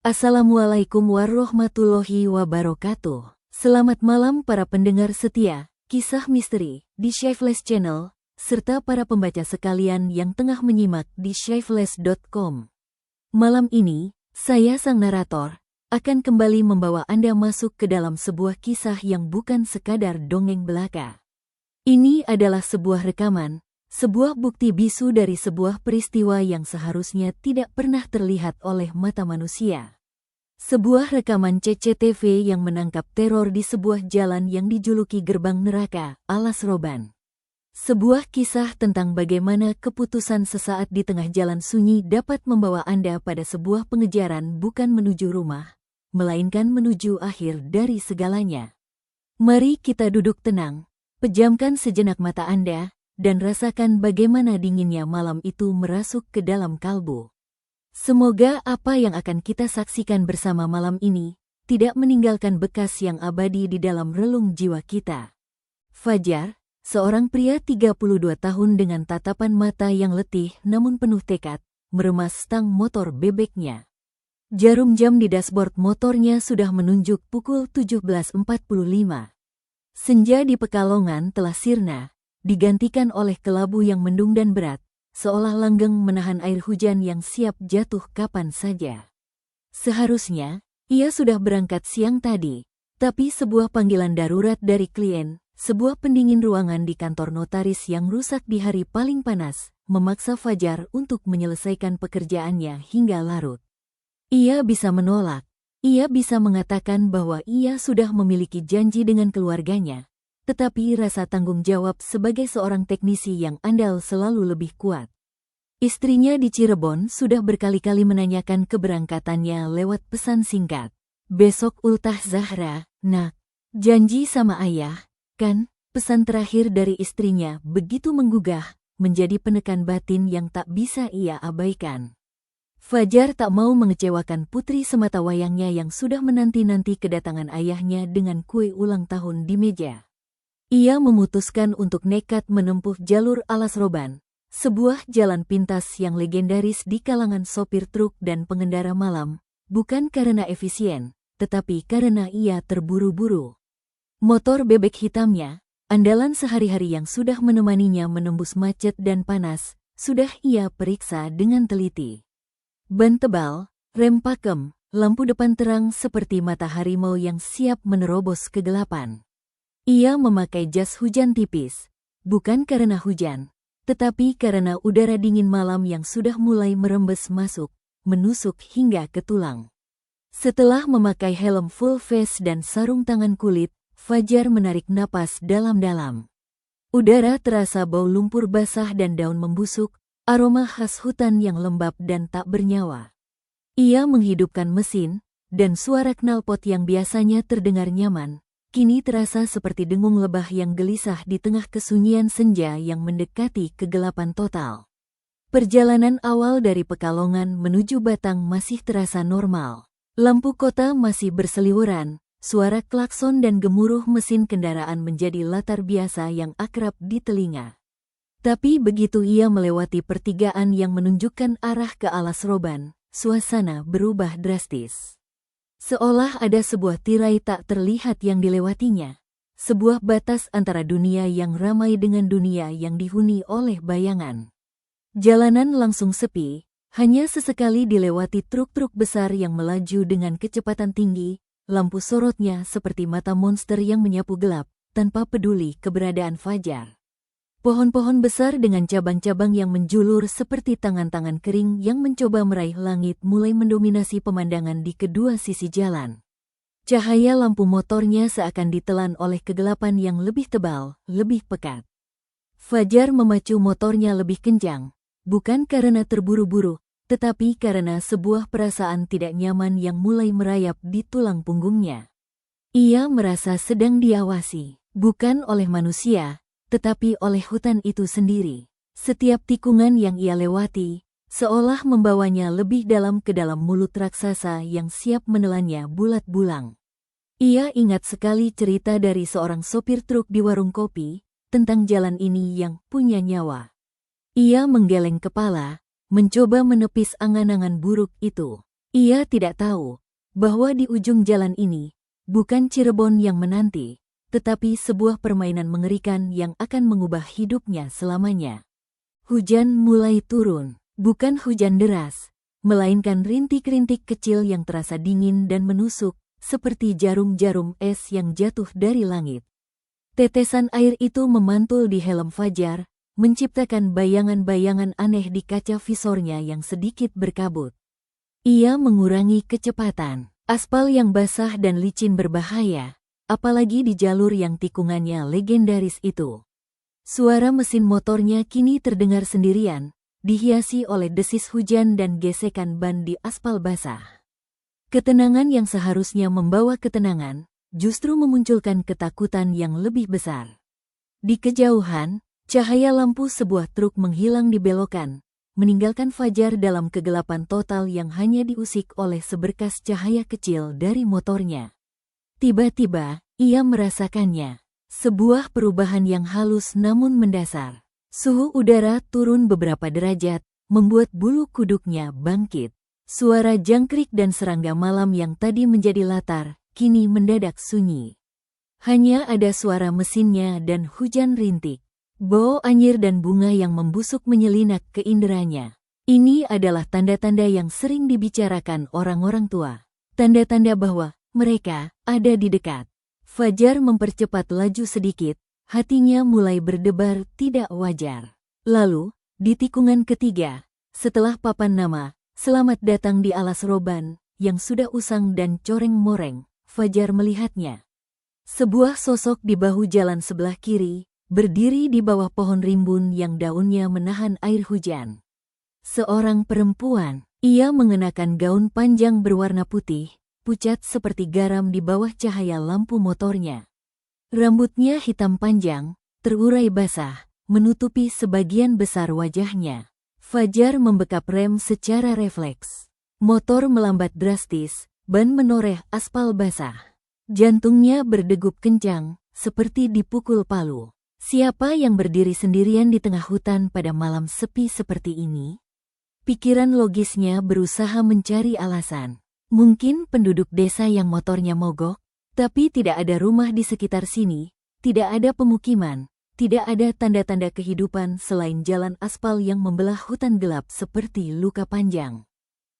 Assalamualaikum warahmatullahi wabarakatuh. Selamat malam para pendengar setia, kisah misteri di Shyflash Channel, serta para pembaca sekalian yang tengah menyimak di shyflash.com. Malam ini, saya sang narator, akan kembali membawa Anda masuk ke dalam sebuah kisah yang bukan sekadar dongeng belaka. Ini adalah sebuah rekaman, sebuah bukti bisu dari sebuah peristiwa yang seharusnya tidak pernah terlihat oleh mata manusia. Sebuah rekaman CCTV yang menangkap teror di sebuah jalan yang dijuluki gerbang neraka, Alas Roban. Sebuah kisah tentang bagaimana keputusan sesaat di tengah jalan sunyi dapat membawa Anda pada sebuah pengejaran bukan menuju rumah, melainkan menuju akhir dari segalanya. Mari kita duduk tenang, pejamkan sejenak mata Anda, dan rasakan bagaimana dinginnya malam itu merasuk ke dalam kalbu. Semoga apa yang akan kita saksikan bersama malam ini tidak meninggalkan bekas yang abadi di dalam relung jiwa kita. Fajar, seorang pria 32 tahun dengan tatapan mata yang letih namun penuh tekad, meremas stang motor bebeknya. Jarum jam di dashboard motornya sudah menunjuk pukul 17.45. Senja di Pekalongan telah sirna, digantikan oleh kelabu yang mendung dan berat, seolah langgeng menahan air hujan yang siap jatuh kapan saja. Seharusnya, ia sudah berangkat siang tadi, tapi sebuah panggilan darurat dari klien, sebuah pendingin ruangan di kantor notaris yang rusak di hari paling panas, memaksa Fajar untuk menyelesaikan pekerjaannya hingga larut. Ia bisa menolak, ia bisa mengatakan bahwa ia sudah memiliki janji dengan keluarganya, tetapi rasa tanggung jawab sebagai seorang teknisi yang andal selalu lebih kuat. Istrinya di Cirebon sudah berkali-kali menanyakan keberangkatannya lewat pesan singkat. Besok ultah Zahra, nak. Janji sama ayah, kan? Pesan terakhir dari istrinya begitu menggugah, menjadi penekan batin yang tak bisa ia abaikan. Fajar tak mau mengecewakan putri semata wayangnya yang sudah menanti-nanti kedatangan ayahnya dengan kue ulang tahun di meja. Ia memutuskan untuk nekat menempuh jalur Alas Roban, sebuah jalan pintas yang legendaris di kalangan sopir truk dan pengendara malam, bukan karena efisien, tetapi karena ia terburu-buru. Motor bebek hitamnya, andalan sehari-hari yang sudah menemaninya menembus macet dan panas, sudah ia periksa dengan teliti. Ban tebal, rem pakem, lampu depan terang seperti mata harimau yang siap menerobos kegelapan. Ia memakai jas hujan tipis, bukan karena hujan, tetapi karena udara dingin malam yang sudah mulai merembes masuk, menusuk hingga ke tulang. Setelah memakai helm full face dan sarung tangan kulit, Fajar menarik napas dalam-dalam. Udara terasa bau lumpur basah dan daun membusuk, aroma khas hutan yang lembab dan tak bernyawa. Ia menghidupkan mesin, dan suara knalpot yang biasanya terdengar nyaman, kini terasa seperti dengung lebah yang gelisah di tengah kesunyian senja yang mendekati kegelapan total. Perjalanan awal dari Pekalongan menuju Batang masih terasa normal. Lampu kota masih berseliweran, suara klakson dan gemuruh mesin kendaraan menjadi latar biasa yang akrab di telinga. Tapi begitu ia melewati pertigaan yang menunjukkan arah ke Alas Roban, suasana berubah drastis. Seolah ada sebuah tirai tak terlihat yang dilewatinya. Sebuah batas antara dunia yang ramai dengan dunia yang dihuni oleh bayangan. Jalanan langsung sepi, hanya sesekali dilewati truk-truk besar yang melaju dengan kecepatan tinggi, lampu sorotnya seperti mata monster yang menyapu gelap, tanpa peduli keberadaan Fajar. Pohon-pohon besar dengan cabang-cabang yang menjulur seperti tangan-tangan kering yang mencoba meraih langit mulai mendominasi pemandangan di kedua sisi jalan. Cahaya lampu motornya seakan ditelan oleh kegelapan yang lebih tebal, lebih pekat. Fajar memacu motornya lebih kencang, bukan karena terburu-buru, tetapi karena sebuah perasaan tidak nyaman yang mulai merayap di tulang punggungnya. Ia merasa sedang diawasi, bukan oleh manusia, tetapi oleh hutan itu sendiri. Setiap tikungan yang ia lewati, seolah membawanya lebih dalam ke dalam mulut raksasa yang siap menelannya bulat-bulang. Ia ingat sekali cerita dari seorang sopir truk di warung kopi, tentang jalan ini yang punya nyawa. Ia menggeleng kepala, mencoba menepis angan-angan buruk itu. Ia tidak tahu bahwa di ujung jalan ini bukan Cirebon yang menanti, tetapi sebuah permainan mengerikan yang akan mengubah hidupnya selamanya. Hujan mulai turun, bukan hujan deras, melainkan rintik-rintik kecil yang terasa dingin dan menusuk, seperti jarum-jarum es yang jatuh dari langit. Tetesan air itu memantul di helm Fajar, menciptakan bayangan-bayangan aneh di kaca visornya yang sedikit berkabut. Ia mengurangi kecepatan. Aspal yang basah dan licin berbahaya, apalagi di jalur yang tikungannya legendaris itu. Suara mesin motornya kini terdengar sendirian, dihiasi oleh desis hujan dan gesekan ban di aspal basah. Ketenangan yang seharusnya membawa ketenangan, justru memunculkan ketakutan yang lebih besar. Di kejauhan, cahaya lampu sebuah truk menghilang di belokan, meninggalkan Fajar dalam kegelapan total yang hanya diusik oleh seberkas cahaya kecil dari motornya. Tiba-tiba, ia merasakannya. Sebuah perubahan yang halus namun mendasar. Suhu udara turun beberapa derajat, membuat bulu kuduknya bangkit. Suara jangkrik dan serangga malam yang tadi menjadi latar, kini mendadak sunyi. Hanya ada suara mesinnya dan hujan rintik. Bau anyir dan bunga yang membusuk menyelinap ke inderanya. Ini adalah tanda-tanda yang sering dibicarakan orang-orang tua. Tanda-tanda bahwa mereka ada di dekat. Fajar mempercepat laju sedikit, hatinya mulai berdebar tidak wajar. Lalu, di tikungan ketiga, setelah papan nama, "Selamat datang di alas roban," yang sudah usang dan coreng-moreng, Fajar melihatnya. Sebuah sosok di bahu jalan sebelah kiri, berdiri di bawah pohon rimbun yang daunnya menahan air hujan. Seorang perempuan, ia mengenakan gaun panjang berwarna putih, pucat seperti garam di bawah cahaya lampu motornya. Rambutnya hitam panjang, terurai basah, menutupi sebagian besar wajahnya. Fajar membekap rem secara refleks. Motor melambat drastis, ban menoreh aspal basah. Jantungnya berdegup kencang, seperti dipukul palu. Siapa yang berdiri sendirian di tengah hutan pada malam sepi seperti ini? Pikiran logisnya berusaha mencari alasan. Mungkin penduduk desa yang motornya mogok, tapi tidak ada rumah di sekitar sini, tidak ada pemukiman, tidak ada tanda-tanda kehidupan selain jalan aspal yang membelah hutan gelap seperti luka panjang.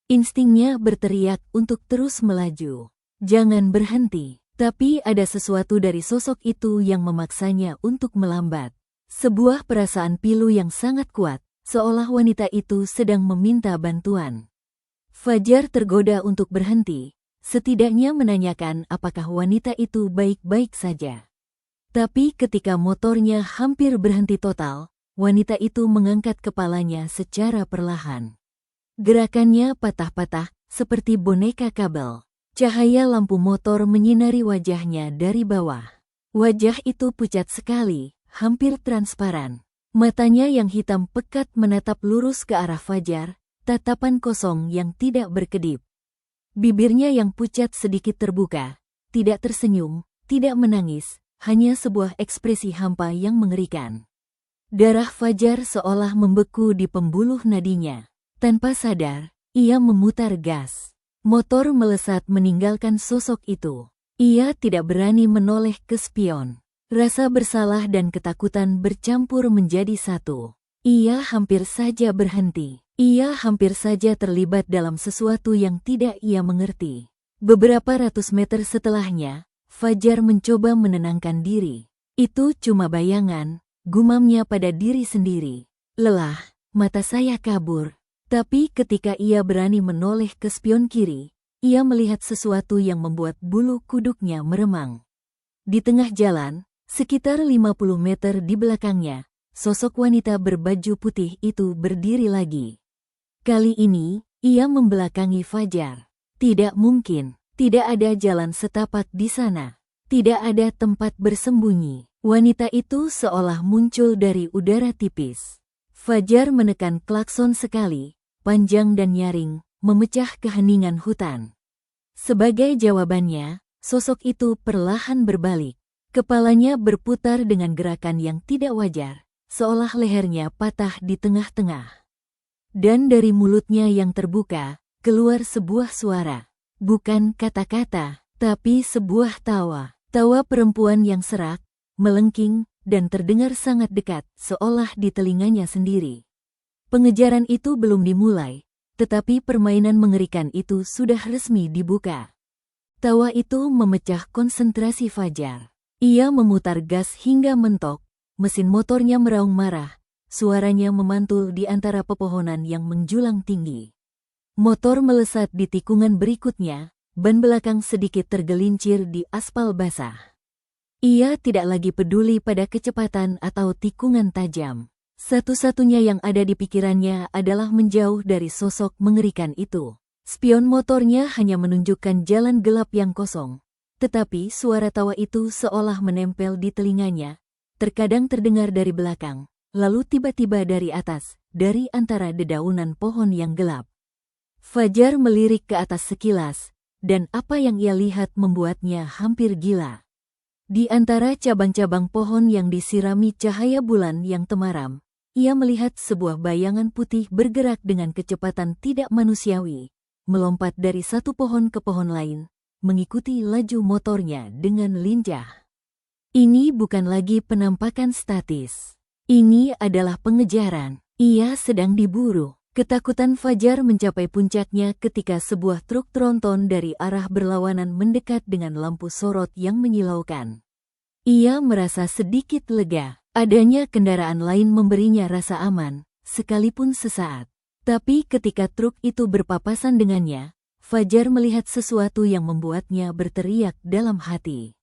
Instingnya berteriak untuk terus melaju. Jangan berhenti. Tapi ada sesuatu dari sosok itu yang memaksanya untuk melambat. Sebuah perasaan pilu yang sangat kuat, seolah wanita itu sedang meminta bantuan. Fajar tergoda untuk berhenti, setidaknya menanyakan apakah wanita itu baik-baik saja. Tapi ketika motornya hampir berhenti total, wanita itu mengangkat kepalanya secara perlahan. Gerakannya patah-patah, seperti boneka kabel. Cahaya lampu motor menyinari wajahnya dari bawah. Wajah itu pucat sekali, hampir transparan. Matanya yang hitam pekat menatap lurus ke arah Fajar, tatapan kosong yang tidak berkedip. Bibirnya yang pucat sedikit terbuka, tidak tersenyum, tidak menangis, hanya sebuah ekspresi hampa yang mengerikan. Darah Fajar seolah membeku di pembuluh nadinya. Tanpa sadar, ia memutar gas. Motor melesat meninggalkan sosok itu. Ia tidak berani menoleh ke spion. Rasa bersalah dan ketakutan bercampur menjadi satu. Ia hampir saja berhenti. Ia hampir saja terlibat dalam sesuatu yang tidak ia mengerti. Beberapa ratus meter setelahnya, Fajar mencoba menenangkan diri. Itu cuma bayangan, gumamnya pada diri sendiri. Lelah, mata saya kabur. Tapi ketika ia berani menoleh ke spion kiri, ia melihat sesuatu yang membuat bulu kuduknya meremang. Di tengah jalan, sekitar 50 meter di belakangnya, sosok wanita berbaju putih itu berdiri lagi. Kali ini, ia membelakangi Fajar. Tidak mungkin, tidak ada jalan setapak di sana. Tidak ada tempat bersembunyi. Wanita itu seolah muncul dari udara tipis. Fajar menekan klakson sekali, panjang dan nyaring, memecah keheningan hutan. Sebagai jawabannya, sosok itu perlahan berbalik. Kepalanya berputar dengan gerakan yang tidak wajar, seolah lehernya patah di tengah-tengah. Dan dari mulutnya yang terbuka, keluar sebuah suara. Bukan kata-kata, tapi sebuah tawa. Tawa perempuan yang serak, melengking, dan terdengar sangat dekat, seolah di telinganya sendiri. Pengejaran itu belum dimulai, tetapi permainan mengerikan itu sudah resmi dibuka. Tawa itu memecah konsentrasi Fajar. Ia memutar gas hingga mentok, mesin motornya meraung marah, suaranya memantul di antara pepohonan yang menjulang tinggi. Motor melesat di tikungan berikutnya, ban belakang sedikit tergelincir di aspal basah. Ia tidak lagi peduli pada kecepatan atau tikungan tajam. Satu-satunya yang ada di pikirannya adalah menjauh dari sosok mengerikan itu. Spion motornya hanya menunjukkan jalan gelap yang kosong. Tetapi suara tawa itu seolah menempel di telinganya. Terkadang terdengar dari belakang, lalu tiba-tiba dari atas, dari antara dedaunan pohon yang gelap. Fajar melirik ke atas sekilas, dan apa yang ia lihat membuatnya hampir gila. Di antara cabang-cabang pohon yang disirami cahaya bulan yang temaram, ia melihat sebuah bayangan putih bergerak dengan kecepatan tidak manusiawi, melompat dari satu pohon ke pohon lain, mengikuti laju motornya dengan lincah. Ini bukan lagi penampakan statis. Ini adalah pengejaran. Ia sedang diburu. Ketakutan Fajar mencapai puncaknya ketika sebuah truk tronton dari arah berlawanan mendekat dengan lampu sorot yang menyilaukan. Ia merasa sedikit lega. Adanya kendaraan lain memberinya rasa aman, sekalipun sesaat. Tapi ketika truk itu berpapasan dengannya, Fajar melihat sesuatu yang membuatnya berteriak dalam hati.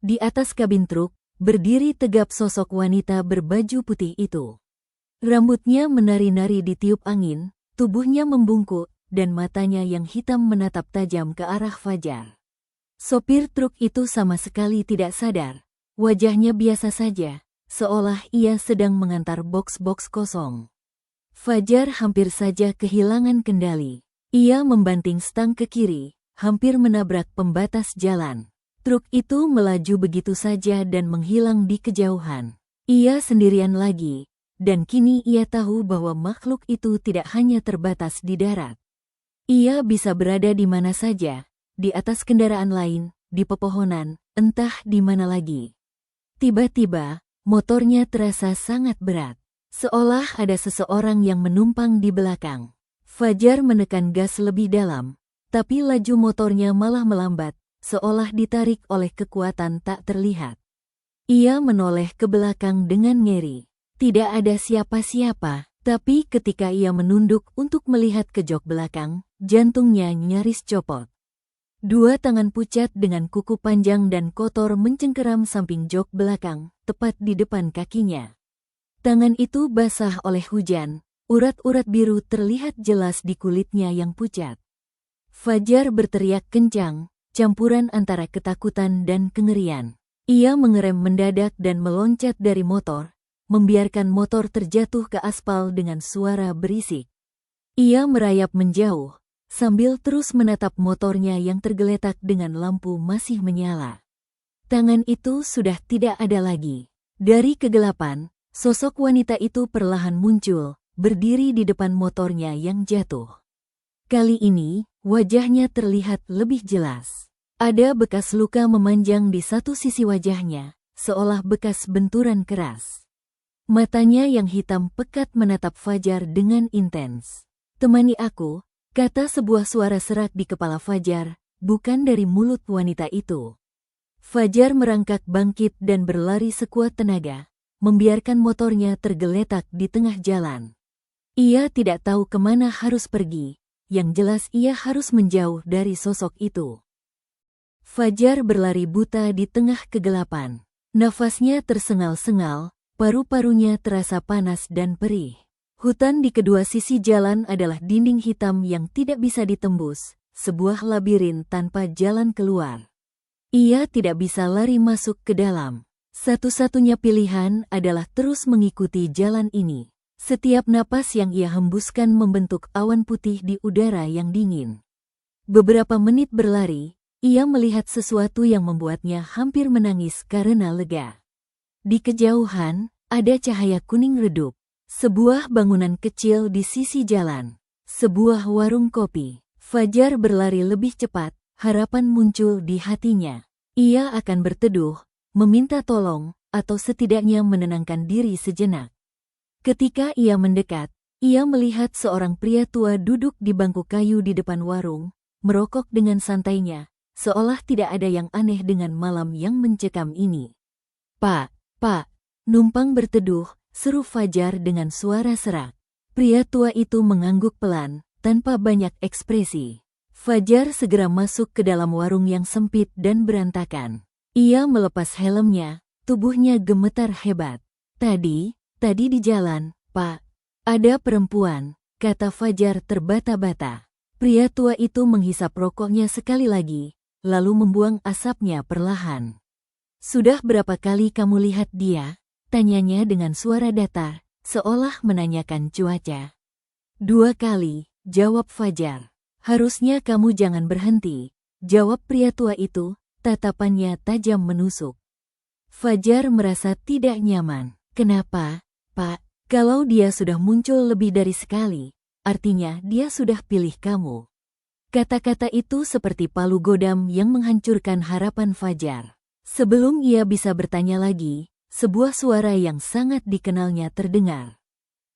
Di atas kabin truk, berdiri tegap sosok wanita berbaju putih itu. Rambutnya menari-nari ditiup angin, tubuhnya membungkuk, dan matanya yang hitam menatap tajam ke arah Fajar. Sopir truk itu sama sekali tidak sadar. Wajahnya biasa saja, seolah ia sedang mengantar boks-boks kosong. Fajar hampir saja kehilangan kendali. Ia membanting stang ke kiri, hampir menabrak pembatas jalan. Truk itu melaju begitu saja dan menghilang di kejauhan. Ia sendirian lagi. Dan kini ia tahu bahwa makhluk itu tidak hanya terbatas di darat. Ia bisa berada di mana saja, di atas kendaraan lain, di pepohonan, entah di mana lagi. Tiba-tiba, motornya terasa sangat berat. Seolah ada seseorang yang menumpang di belakang. Fajar menekan gas lebih dalam, tapi laju motornya malah melambat, seolah ditarik oleh kekuatan tak terlihat. Ia menoleh ke belakang dengan ngeri. Tidak ada siapa-siapa, tapi ketika ia menunduk untuk melihat ke jok belakang, jantungnya nyaris copot. Dua tangan pucat dengan kuku panjang dan kotor mencengkeram samping jok belakang, tepat di depan kakinya. Tangan itu basah oleh hujan, urat-urat biru terlihat jelas di kulitnya yang pucat. Fajar berteriak kencang, campuran antara ketakutan dan kengerian. Ia mengerem mendadak dan meloncat dari motor, membiarkan motor terjatuh ke aspal dengan suara berisik. Ia merayap menjauh, sambil terus menatap motornya yang tergeletak dengan lampu masih menyala. Tangan itu sudah tidak ada lagi. Dari kegelapan, sosok wanita itu perlahan muncul, berdiri di depan motornya yang jatuh. Kali ini, wajahnya terlihat lebih jelas. Ada bekas luka memanjang di satu sisi wajahnya, seolah bekas benturan keras. Matanya yang hitam pekat menatap Fajar dengan intens. "Temani aku," kata sebuah suara serak di kepala Fajar, bukan dari mulut wanita itu. Fajar merangkak bangkit dan berlari sekuat tenaga, membiarkan motornya tergeletak di tengah jalan. Ia tidak tahu kemana harus pergi, yang jelas ia harus menjauh dari sosok itu. Fajar berlari buta di tengah kegelapan. Nafasnya tersengal-sengal, paru-parunya terasa panas dan perih. Hutan di kedua sisi jalan adalah dinding hitam yang tidak bisa ditembus, sebuah labirin tanpa jalan keluar. Ia tidak bisa lari masuk ke dalam. Satu-satunya pilihan adalah terus mengikuti jalan ini. Setiap napas yang ia hembuskan membentuk awan putih di udara yang dingin. Beberapa menit berlari, ia melihat sesuatu yang membuatnya hampir menangis karena lega. Di kejauhan, ada cahaya kuning redup. Sebuah bangunan kecil di sisi jalan. Sebuah warung kopi. Fajar berlari lebih cepat, harapan muncul di hatinya. Ia akan berteduh, meminta tolong, atau setidaknya menenangkan diri sejenak. Ketika ia mendekat, ia melihat seorang pria tua duduk di bangku kayu di depan warung, merokok dengan santainya, seolah tidak ada yang aneh dengan malam yang mencekam ini. Pak, numpang berteduh, seru Fajar dengan suara serak. Pria tua itu mengangguk pelan, tanpa banyak ekspresi. Fajar segera masuk ke dalam warung yang sempit dan berantakan. Ia melepas helmnya, tubuhnya gemetar hebat. Tadi di jalan, Pak, ada perempuan, kata Fajar terbata-bata. Pria tua itu menghisap rokoknya sekali lagi, lalu membuang asapnya perlahan. Sudah berapa kali kamu lihat dia? Tanyanya dengan suara datar, seolah menanyakan cuaca. 2 kali, jawab Fajar. Harusnya kamu jangan berhenti, jawab pria tua itu, tatapannya tajam menusuk. Fajar merasa tidak nyaman. Kenapa, Pak? Kalau dia sudah muncul lebih dari sekali, artinya dia sudah pilih kamu. Kata-kata itu seperti palu godam yang menghancurkan harapan Fajar. Sebelum ia bisa bertanya lagi, sebuah suara yang sangat dikenalnya terdengar.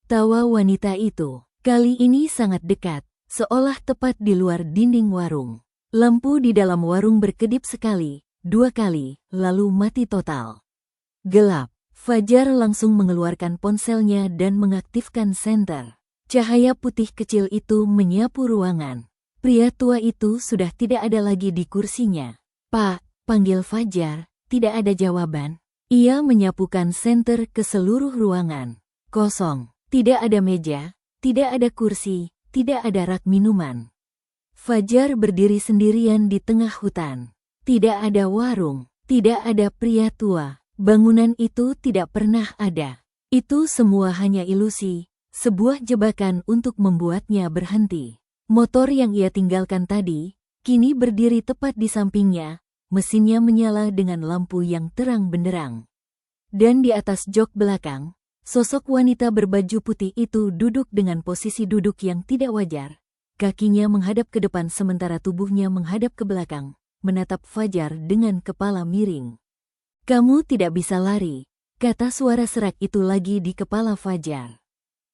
Tawa wanita itu, kali ini sangat dekat, seolah tepat di luar dinding warung. Lampu di dalam warung berkedip sekali, 2 kali, lalu mati total. Gelap. Fajar langsung mengeluarkan ponselnya dan mengaktifkan senter. Cahaya putih kecil itu menyapu ruangan. Pria tua itu sudah tidak ada lagi di kursinya. Pak, panggil Fajar, tidak ada jawaban. Ia menyapukan senter ke seluruh ruangan. Kosong, tidak ada meja, tidak ada kursi, tidak ada rak minuman. Fajar berdiri sendirian di tengah hutan. Tidak ada warung, tidak ada pria tua. Bangunan itu tidak pernah ada. Itu semua hanya ilusi, sebuah jebakan untuk membuatnya berhenti. Motor yang ia tinggalkan tadi, kini berdiri tepat di sampingnya, mesinnya menyala dengan lampu yang terang benderang. Dan di atas jok belakang, sosok wanita berbaju putih itu duduk dengan posisi duduk yang tidak wajar. Kakinya menghadap ke depan sementara tubuhnya menghadap ke belakang, menatap Fajar dengan kepala miring. Kamu tidak bisa lari, kata suara serak itu lagi di kepala Fajar.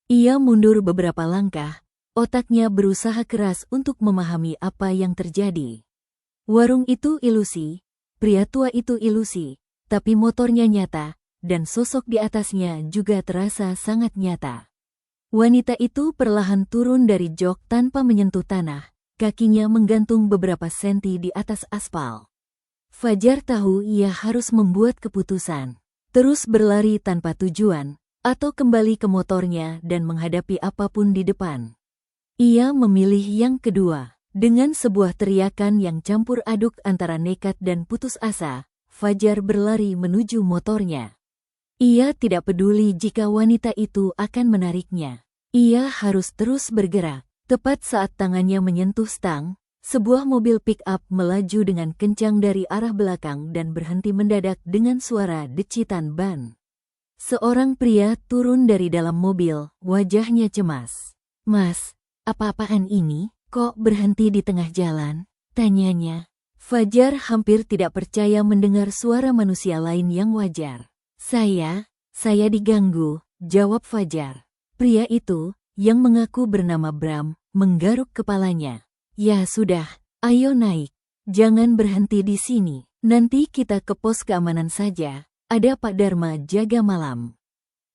Ia mundur beberapa langkah, otaknya berusaha keras untuk memahami apa yang terjadi. Warung itu ilusi, pria tua itu ilusi, tapi motornya nyata, dan sosok di atasnya juga terasa sangat nyata. Wanita itu perlahan turun dari jok tanpa menyentuh tanah, kakinya menggantung beberapa senti di atas aspal. Fajar tahu ia harus membuat keputusan, terus berlari tanpa tujuan, atau kembali ke motornya dan menghadapi apapun di depan. Ia memilih yang kedua. Dengan sebuah teriakan yang campur aduk antara nekat dan putus asa, Fajar berlari menuju motornya. Ia tidak peduli jika wanita itu akan menariknya. Ia harus terus bergerak. Tepat saat tangannya menyentuh stang, sebuah mobil pick-up melaju dengan kencang dari arah belakang dan berhenti mendadak dengan suara decitan ban. Seorang pria turun dari dalam mobil, wajahnya cemas. Mas, apa-apaan ini? Kok berhenti di tengah jalan? Tanyanya. Fajar hampir tidak percaya mendengar suara manusia lain yang wajar. Saya diganggu, jawab Fajar. Pria itu, yang mengaku bernama Bram, menggaruk kepalanya. Ya sudah, ayo naik. Jangan berhenti di sini. Nanti kita ke pos keamanan saja. Ada Pak Dharma jaga malam.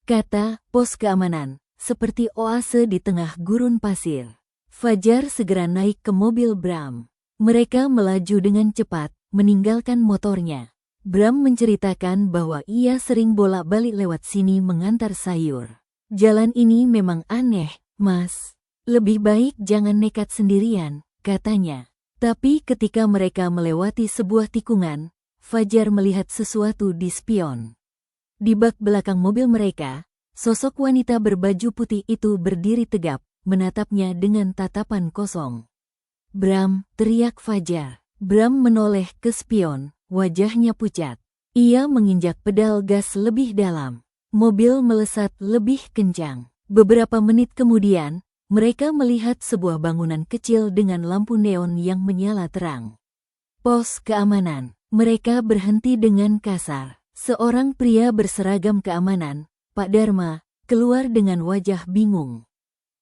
Kata pos keamanan, seperti oase di tengah gurun pasir. Fajar segera naik ke mobil Bram. Mereka melaju dengan cepat, meninggalkan motornya. Bram menceritakan bahwa ia sering bolak-balik lewat sini mengantar sayur. Jalan ini memang aneh, Mas. Lebih baik jangan nekat sendirian, katanya. Tapi ketika mereka melewati sebuah tikungan, Fajar melihat sesuatu di spion. Di bak belakang mobil mereka, sosok wanita berbaju putih itu berdiri tegap, menatapnya dengan tatapan kosong. Bram, teriak Fajar. Bram menoleh ke spion, wajahnya pucat. Ia menginjak pedal gas lebih dalam. Mobil melesat lebih kencang. Beberapa menit kemudian, mereka melihat sebuah bangunan kecil dengan lampu neon yang menyala terang. Pos keamanan. Mereka berhenti dengan kasar. Seorang pria berseragam keamanan, Pak Dharma, keluar dengan wajah bingung.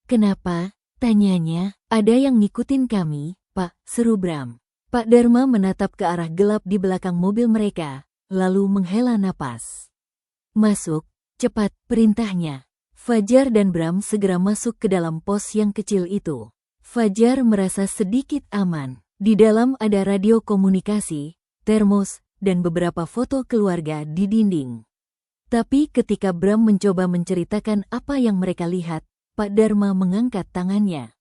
"Kenapa?" tanyanya. "Ada yang ngikutin kami, Pak," seru Bram. Pak Dharma menatap ke arah gelap di belakang mobil mereka, lalu menghela napas. "Masuk, cepat," perintahnya. Fajar dan Bram segera masuk ke dalam pos yang kecil itu. Fajar merasa sedikit aman. Di dalam ada radio komunikasi, termos, dan beberapa foto keluarga di dinding. Tapi ketika Bram mencoba menceritakan apa yang mereka lihat, Pak Dharma mengangkat tangannya.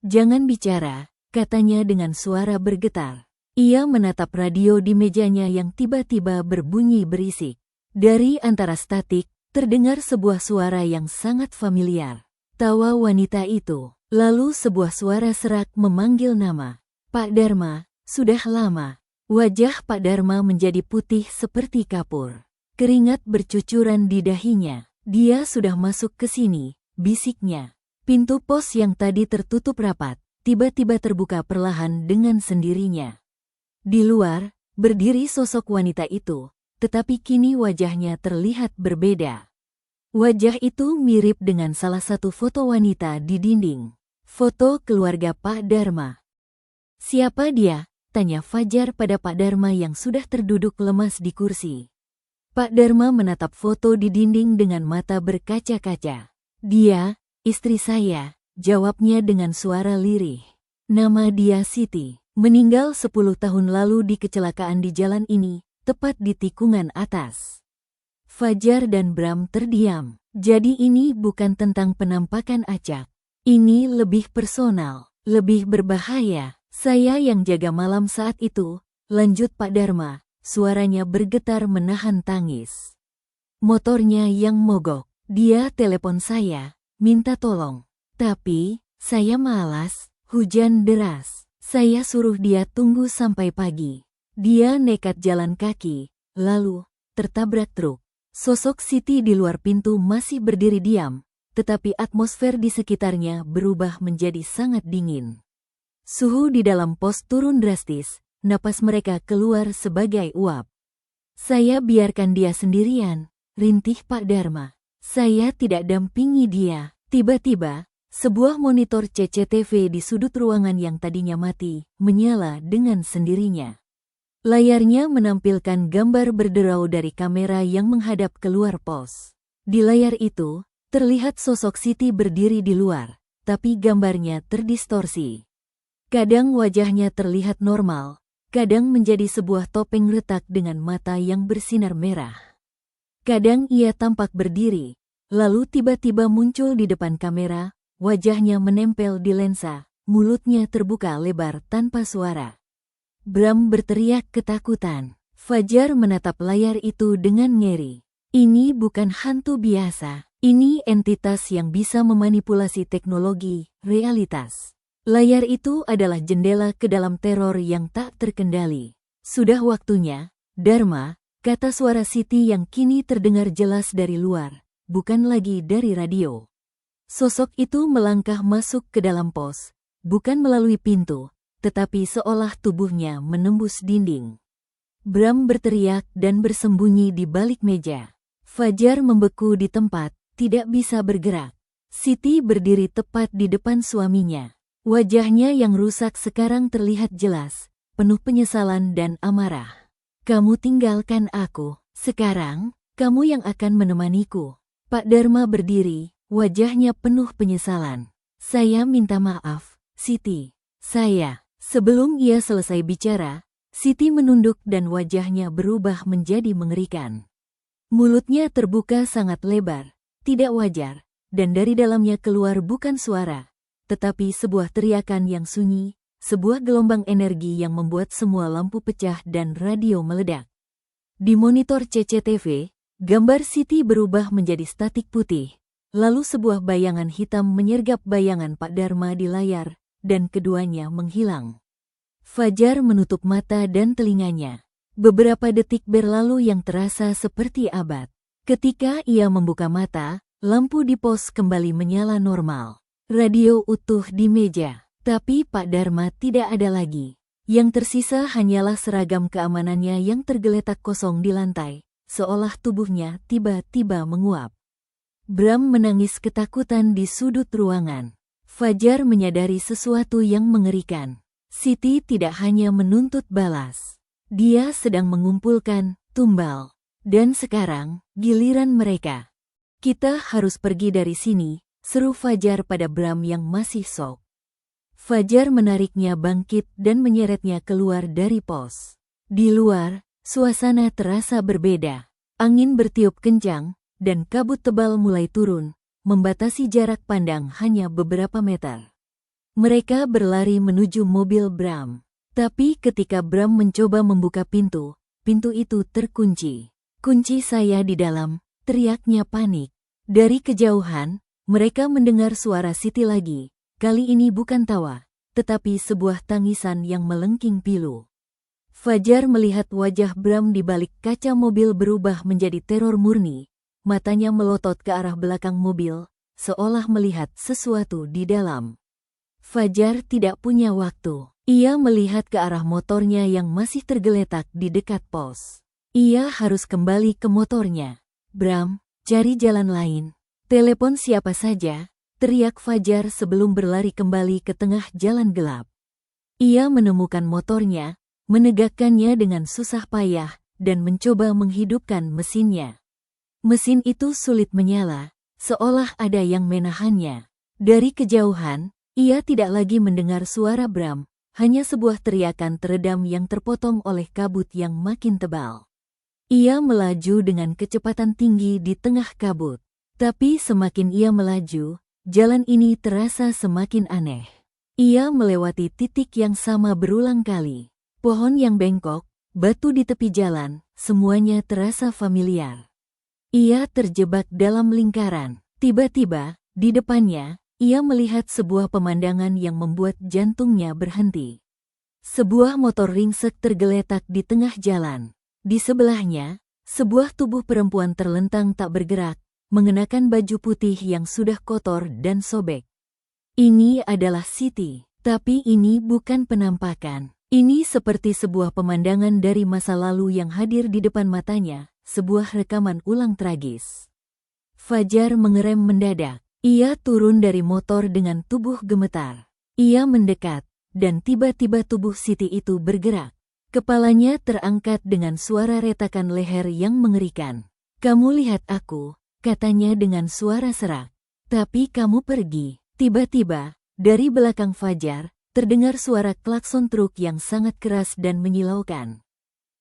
"Jangan bicara," katanya dengan suara bergetar. Ia menatap radio di mejanya yang tiba-tiba berbunyi berisik. Dari antara statik, terdengar sebuah suara yang sangat familiar. Tawa wanita itu. Lalu sebuah suara serak memanggil nama. "Pak Dharma, sudah lama." Wajah Pak Dharma menjadi putih seperti kapur. Keringat bercucuran di dahinya. "Dia sudah masuk ke sini," bisiknya. Pintu pos yang tadi tertutup rapat, tiba-tiba terbuka perlahan dengan sendirinya. Di luar, berdiri sosok wanita itu, tetapi kini wajahnya terlihat berbeda. Wajah itu mirip dengan salah satu foto wanita di dinding. Foto keluarga Pak Dharma. "Siapa dia?" tanya Fajar pada Pak Dharma yang sudah terduduk lemas di kursi. Pak Dharma menatap foto di dinding dengan mata berkaca-kaca. "Dia, istri saya," jawabnya dengan suara lirih. "Nama dia Siti. Meninggal 10 tahun lalu di kecelakaan di jalan ini, tepat di tikungan atas." Fajar dan Bram terdiam. Jadi ini bukan tentang penampakan acak. Ini lebih personal, lebih berbahaya. "Saya yang jaga malam saat itu," lanjut Pak Dharma, suaranya bergetar menahan tangis. "Motornya yang mogok. Dia telepon saya, minta tolong. Tapi, saya malas, hujan deras. Saya suruh dia tunggu sampai pagi. Dia nekat jalan kaki, lalu tertabrak truk." Sosok Siti di luar pintu masih berdiri diam, tetapi atmosfer di sekitarnya berubah menjadi sangat dingin. Suhu di dalam pos turun drastis, napas mereka keluar sebagai uap. "Saya biarkan dia sendirian," rintih Pak Dharma. "Saya tidak dampingi dia." Tiba-tiba, sebuah monitor CCTV di sudut ruangan yang tadinya mati, menyala dengan sendirinya. Layarnya menampilkan gambar berderau dari kamera yang menghadap keluar pos. Di layar itu, terlihat sosok Siti berdiri di luar, tapi gambarnya terdistorsi. Kadang wajahnya terlihat normal, kadang menjadi sebuah topeng retak dengan mata yang bersinar merah. Kadang ia tampak berdiri, lalu tiba-tiba muncul di depan kamera, wajahnya menempel di lensa, mulutnya terbuka lebar tanpa suara. Bram berteriak ketakutan. Fajar menatap layar itu dengan ngeri. Ini bukan hantu biasa, ini entitas yang bisa memanipulasi teknologi, realitas. Layar itu adalah jendela ke dalam teror yang tak terkendali. "Sudah waktunya, Dharma," kata suara Siti yang kini terdengar jelas dari luar, bukan lagi dari radio. Sosok itu melangkah masuk ke dalam pos, bukan melalui pintu, tetapi seolah tubuhnya menembus dinding. Bram berteriak dan bersembunyi di balik meja. Fajar membeku di tempat, tidak bisa bergerak. Siti berdiri tepat di depan suaminya. Wajahnya yang rusak sekarang terlihat jelas, penuh penyesalan dan amarah. "Kamu tinggalkan aku, sekarang, kamu yang akan menemaniku." Pak Dharma berdiri, wajahnya penuh penyesalan. "Saya minta maaf, Siti. Saya..." Sebelum ia selesai bicara, Siti menunduk dan wajahnya berubah menjadi mengerikan. Mulutnya terbuka sangat lebar, tidak wajar, dan dari dalamnya keluar bukan suara, tetapi sebuah teriakan yang sunyi, sebuah gelombang energi yang membuat semua lampu pecah dan radio meledak. Di monitor CCTV, gambar Siti berubah menjadi statik putih, lalu sebuah bayangan hitam menyergap bayangan Pak Dharma di layar, dan keduanya menghilang. Fajar menutup mata dan telinganya. Beberapa detik berlalu yang terasa seperti abad. Ketika ia membuka mata, lampu di pos kembali menyala normal. Radio utuh di meja, tapi Pak Dharma tidak ada lagi. Yang tersisa hanyalah seragam keamanannya yang tergeletak kosong di lantai, seolah tubuhnya tiba-tiba menguap. Bram menangis ketakutan di sudut ruangan. Fajar menyadari sesuatu yang mengerikan. Siti tidak hanya menuntut balas. Dia sedang mengumpulkan tumbal. Dan sekarang, giliran mereka. Kita harus pergi dari sini, seru Fajar pada Bram yang masih shock. Fajar menariknya bangkit dan menyeretnya keluar dari pos. Di luar, suasana terasa berbeda. Angin bertiup kencang, dan kabut tebal mulai turun, membatasi jarak pandang hanya beberapa meter. Mereka berlari menuju mobil Bram. Tapi ketika Bram mencoba membuka pintu, pintu itu terkunci. "Kunci saya di dalam," teriaknya panik. Dari kejauhan, mereka mendengar suara Siti lagi. Kali ini bukan tawa, tetapi sebuah tangisan yang melengking pilu. Fajar melihat wajah Bram di balik kaca mobil berubah menjadi teror murni. Matanya melotot ke arah belakang mobil, seolah melihat sesuatu di dalam. Fajar tidak punya waktu. Ia melihat ke arah motornya yang masih tergeletak di dekat pos. Ia harus kembali ke motornya. "Bram, cari jalan lain. Telepon siapa saja," teriak Fajar sebelum berlari kembali ke tengah jalan gelap. Ia menemukan motornya, menegakkannya dengan susah payah, dan mencoba menghidupkan mesinnya. Mesin itu sulit menyala, seolah ada yang menahannya. Dari kejauhan, ia tidak lagi mendengar suara Bram, hanya sebuah teriakan teredam yang terpotong oleh kabut yang makin tebal. Ia melaju dengan kecepatan tinggi di tengah kabut. Tapi semakin ia melaju, jalan ini terasa semakin aneh. Ia melewati titik yang sama berulang kali. Pohon yang bengkok, batu di tepi jalan, semuanya terasa familiar. Ia terjebak dalam lingkaran. Tiba-tiba, di depannya, ia melihat sebuah pemandangan yang membuat jantungnya berhenti. Sebuah motor ringsek tergeletak di tengah jalan. Di sebelahnya, sebuah tubuh perempuan terlentang tak bergerak, mengenakan baju putih yang sudah kotor dan sobek. Ini adalah Siti, tapi ini bukan penampakan. Ini seperti sebuah pemandangan dari masa lalu yang hadir di depan matanya, sebuah rekaman ulang tragis. Fajar mengerem mendadak. Ia turun dari motor dengan tubuh gemetar. Ia mendekat, dan tiba-tiba tubuh Siti itu bergerak. Kepalanya terangkat dengan suara retakan leher yang mengerikan. "Kamu lihat aku," katanya dengan suara serak. "Tapi kamu pergi." Tiba-tiba, dari belakang Fajar, terdengar suara klakson truk yang sangat keras dan menyilaukan.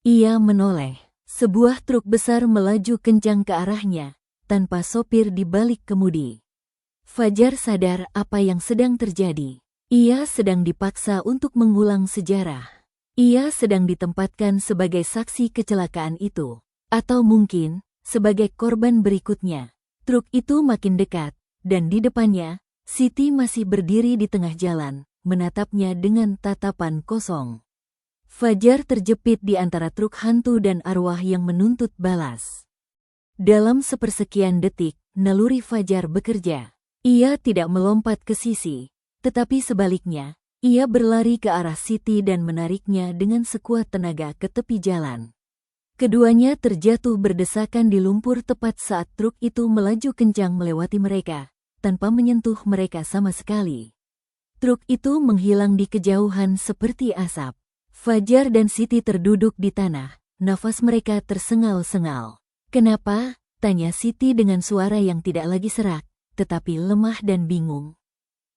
Ia menoleh. Sebuah truk besar melaju kencang ke arahnya, tanpa sopir di balik kemudi. Fajar sadar apa yang sedang terjadi. Ia sedang dipaksa untuk mengulang sejarah. Ia sedang ditempatkan sebagai saksi kecelakaan itu. Atau mungkin, sebagai korban berikutnya. Truk itu makin dekat, dan di depannya, Siti masih berdiri di tengah jalan, menatapnya dengan tatapan kosong. Fajar terjepit di antara truk hantu dan arwah yang menuntut balas. Dalam sepersekian detik, naluri Fajar bekerja. Ia tidak melompat ke sisi, tetapi sebaliknya, ia berlari ke arah Siti dan menariknya dengan sekuat tenaga ke tepi jalan. Keduanya terjatuh berdesakan di lumpur tepat saat truk itu melaju kencang melewati mereka, tanpa menyentuh mereka sama sekali. Truk itu menghilang di kejauhan seperti asap. Fajar dan Siti terduduk di tanah, nafas mereka tersengal-sengal. "Kenapa?" tanya Siti dengan suara yang tidak lagi serak, tetapi lemah dan bingung.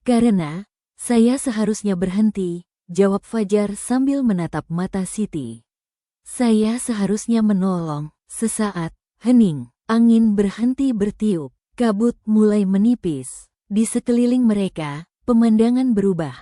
"Karena, saya seharusnya berhenti," jawab Fajar sambil menatap mata Siti. "Saya seharusnya menolong." Sesaat, hening, angin berhenti bertiup, kabut mulai menipis. Di sekeliling mereka, pemandangan berubah.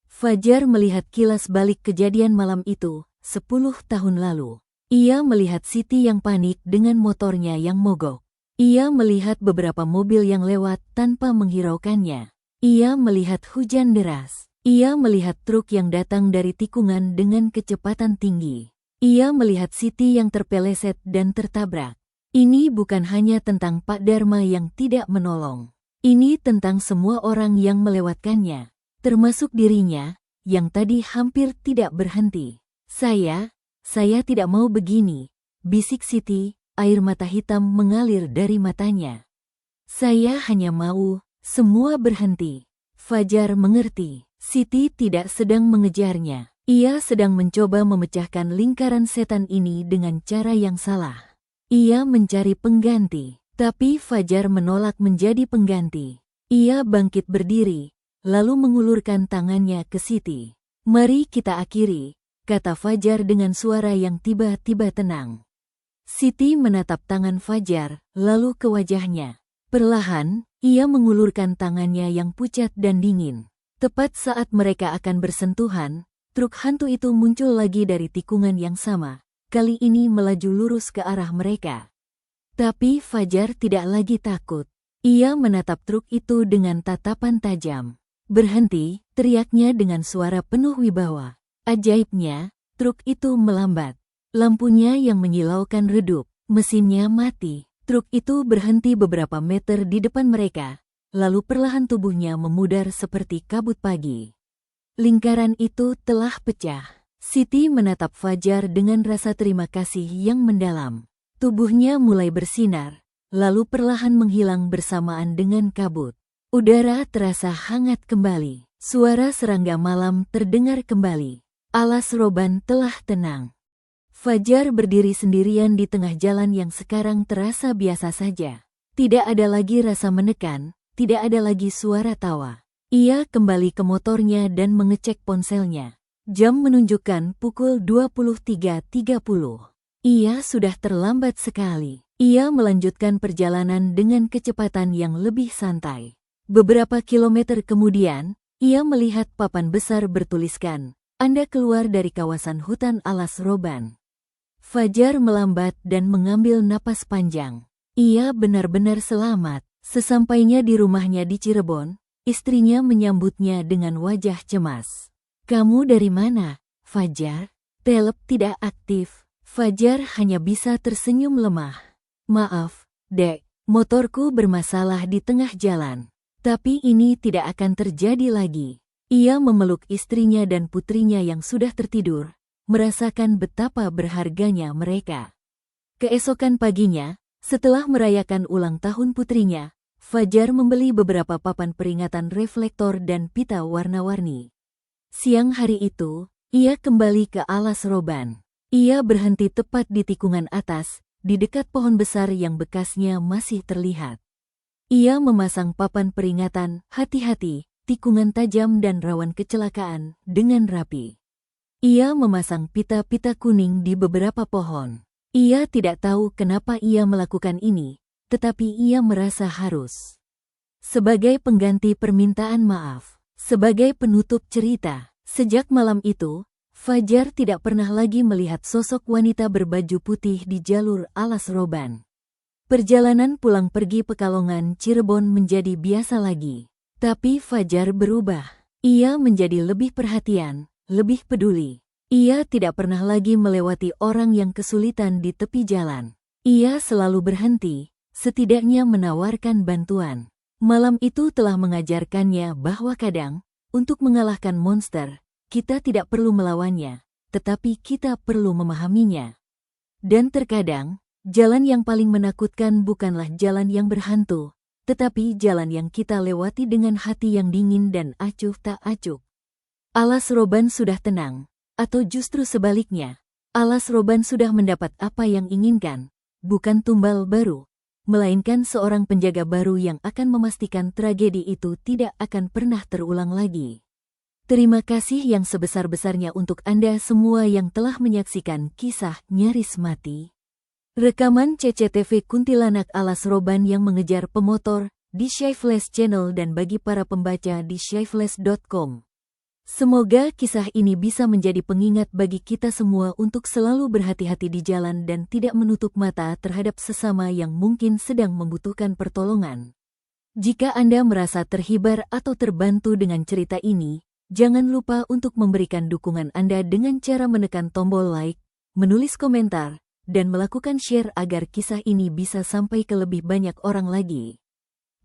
Fajar melihat kilas balik kejadian malam itu, 10 tahun lalu. Ia melihat Siti yang panik dengan motornya yang mogok. Ia melihat beberapa mobil yang lewat tanpa menghiraukannya. Ia melihat hujan deras. Ia melihat truk yang datang dari tikungan dengan kecepatan tinggi. Ia melihat Siti yang terpeleset dan tertabrak. Ini bukan hanya tentang Pak Dharma yang tidak menolong. Ini tentang semua orang yang melewatkannya, termasuk dirinya, yang tadi hampir tidak berhenti. Saya tidak mau begini, bisik Siti, air mata hitam mengalir dari matanya. Saya hanya mau semua berhenti. Fajar mengerti, Siti tidak sedang mengejarnya. Ia sedang mencoba memecahkan lingkaran setan ini dengan cara yang salah. Ia mencari pengganti, tapi Fajar menolak menjadi pengganti. Ia bangkit berdiri, lalu mengulurkan tangannya ke Siti. "Mari kita akhiri," kata Fajar dengan suara yang tiba-tiba tenang. Siti menatap tangan Fajar, lalu ke wajahnya. Perlahan, ia mengulurkan tangannya yang pucat dan dingin. Tepat saat mereka akan bersentuhan, truk hantu itu muncul lagi dari tikungan yang sama. Kali ini melaju lurus ke arah mereka. Tapi Fajar tidak lagi takut. Ia menatap truk itu dengan tatapan tajam. "Berhenti," teriaknya dengan suara penuh wibawa. Ajaibnya, truk itu melambat. Lampunya yang menyilaukan redup, mesinnya mati. Truk itu berhenti beberapa meter di depan mereka, lalu perlahan tubuhnya memudar seperti kabut pagi. Lingkaran itu telah pecah. Siti menatap Fajar dengan rasa terima kasih yang mendalam. Tubuhnya mulai bersinar, lalu perlahan menghilang bersamaan dengan kabut. Udara terasa hangat kembali. Suara serangga malam terdengar kembali. Alas roban telah tenang. Fajar berdiri sendirian di tengah jalan yang sekarang terasa biasa saja. Tidak ada lagi rasa menekan, tidak ada lagi suara tawa. Ia kembali ke motornya dan mengecek ponselnya. Jam menunjukkan pukul 23.30. Ia sudah terlambat sekali. Ia melanjutkan perjalanan dengan kecepatan yang lebih santai. Beberapa kilometer kemudian, ia melihat papan besar bertuliskan, "Anda keluar dari kawasan hutan alas roban." Fajar melambat dan mengambil napas panjang. Ia benar-benar selamat. Sesampainya di rumahnya di Cirebon, istrinya menyambutnya dengan wajah cemas. "Kamu dari mana, Fajar?" Telepon tidak aktif. Fajar hanya bisa tersenyum lemah. "Maaf, Dek, motorku bermasalah di tengah jalan. Tapi ini tidak akan terjadi lagi." Ia memeluk istrinya dan putrinya yang sudah tertidur, merasakan betapa berharganya mereka. Keesokan paginya, setelah merayakan ulang tahun putrinya, Fajar membeli beberapa papan peringatan reflektor dan pita warna-warni. Siang hari itu, ia kembali ke alas roban. Ia berhenti tepat di tikungan atas, di dekat pohon besar yang bekasnya masih terlihat. Ia memasang papan peringatan, "Hati-hati, tikungan tajam dan rawan kecelakaan," dengan rapi. Ia memasang pita-pita kuning di beberapa pohon. Ia tidak tahu kenapa ia melakukan ini, tetapi ia merasa harus. Sebagai pengganti permintaan maaf, sebagai penutup cerita, sejak malam itu, Fajar tidak pernah lagi melihat sosok wanita berbaju putih di jalur alas roban. Perjalanan pulang pergi Pekalongan Cirebon menjadi biasa lagi. Tapi Fajar berubah. Ia menjadi lebih perhatian, lebih peduli. Ia tidak pernah lagi melewati orang yang kesulitan di tepi jalan. Ia selalu berhenti, setidaknya menawarkan bantuan. Malam itu telah mengajarkannya bahwa kadang, untuk mengalahkan monster, kita tidak perlu melawannya, tetapi kita perlu memahaminya. Dan terkadang, jalan yang paling menakutkan bukanlah jalan yang berhantu, tetapi jalan yang kita lewati dengan hati yang dingin dan acuh tak acuh. Alas roban sudah tenang, atau justru sebaliknya, alas roban sudah mendapat apa yang inginkan, bukan tumbal baru, melainkan seorang penjaga baru yang akan memastikan tragedi itu tidak akan pernah terulang lagi. Terima kasih yang sebesar-besarnya untuk Anda semua yang telah menyaksikan kisah Nyaris Mati. Rekaman CCTV Kuntilanak Alas Roban yang mengejar pemotor di Shyflash Channel dan bagi para pembaca di shyflash.com. Semoga kisah ini bisa menjadi pengingat bagi kita semua untuk selalu berhati-hati di jalan dan tidak menutup mata terhadap sesama yang mungkin sedang membutuhkan pertolongan. Jika Anda merasa terhibur atau terbantu dengan cerita ini, jangan lupa untuk memberikan dukungan Anda dengan cara menekan tombol like, menulis komentar, dan melakukan share agar kisah ini bisa sampai ke lebih banyak orang lagi.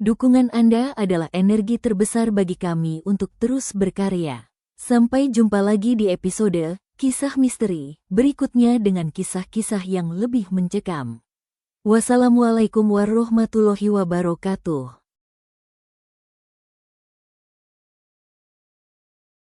Dukungan Anda adalah energi terbesar bagi kami untuk terus berkarya. Sampai jumpa lagi di episode Kisah Misteri berikutnya dengan kisah-kisah yang lebih mencekam. Wassalamualaikum warahmatullahi wabarakatuh.